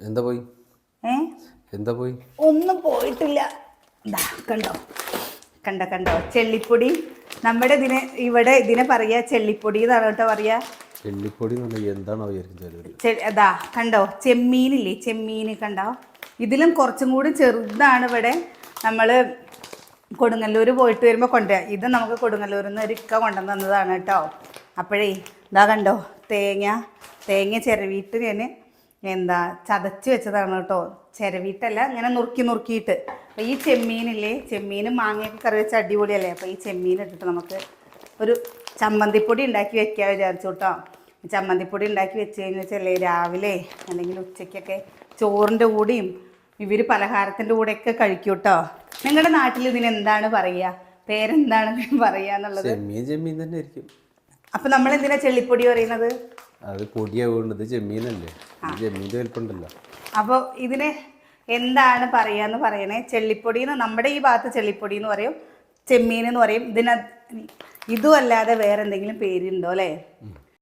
എന്താ പോയി? എന്താ പോയി? ഒന്നും പോയിട്ടില്ല. കണ്ടോ കണ്ടോ കണ്ടോ ചെള്ളിപ്പൊടി. നമ്മുടെ ഇതിനെ പറയാ ചെള്ളിപ്പൊടി എന്നാണ് കേട്ടോ പറയാ. ചെള്ളിപ്പൊടി എന്താണോ അതാ കണ്ടോ, ചെമ്മീനില്ലേ, ചെമ്മീൻ കണ്ടോ. ഇതിലും കുറച്ചും കൂടി ചെറുതാണ്. ഇവിടെ നമ്മൾ കൊടുങ്ങല്ലൂർ പോയിട്ട് വരുമ്പോൾ കൊണ്ടുവരിക. ഇത് നമുക്ക് കൊടുങ്ങല്ലൂരിൽ നിന്ന് ഒരു ഇക്ക കൊണ്ടുവന്ന് തന്നതാണ് കേട്ടോ. അപ്പോഴേ ഇതാ കണ്ടോ, തേങ്ങ ചിരവിയിട്ട് ഞാൻ ചതച്ച് വെച്ചതാണ് കേട്ടോ. ചിരവിയിട്ടല്ല, ഇങ്ങനെ നുറുക്കിയിട്ട്. അപ്പോൾ ഈ ചെമ്മീനില്ലേ, ചെമ്മീനും മാങ്ങയൊക്കെ കറി വെച്ച അടിപൊളിയല്ലേ. അപ്പോൾ ഈ ചെമ്മീൻ ഇട്ടിട്ട് നമുക്ക് ഒരു ചമ്മന്തിപ്പൊടി ഉണ്ടാക്കി വെക്കാൻ വിചാരിച്ചു കേട്ടോ. ചമ്മന്തിപ്പൊടി ഉണ്ടാക്കി വെച്ച് കഴിഞ്ഞാൽ രാവിലെ അല്ലെങ്കിൽ ഉച്ചയ്ക്കൊക്കെ ചോറിൻ്റെ കൂടെയും ഇവർ പലഹാരത്തിൻ്റെ കൂടെയൊക്കെ കഴിക്കും കേട്ടോ. നിങ്ങളുടെ നാട്ടിൽ ഇതിനെന്താണ് പറയുക, പേരെന്താണ് പറയുക എന്നുള്ളത്? ചെമ്മീൻ തന്നെ ആയിരിക്കും. അപ്പം നമ്മൾ എന്തിനാ ചെള്ളിപ്പൊടി പറയുന്നത്? അത് പൊടിയാവുന്നത് ചെമ്മീനല്ലേ, ചെമ്മീൻ്റെ വലിപ്പമുണ്ടല്ലോ. അപ്പോൾ ഇതിനെ എന്താണ് പറയാന്ന് പറയണേ? ചെള്ളിപ്പൊടി എന്ന് നമ്മുടെ ഈ ഭാഗത്ത് ചെള്ളിപ്പൊടി എന്ന് പറയും, ചെമ്മീൻ എന്ന് പറയും. ഇതും അല്ലാതെ വേറെ എന്തെങ്കിലും പേരുണ്ടോ അല്ലേ?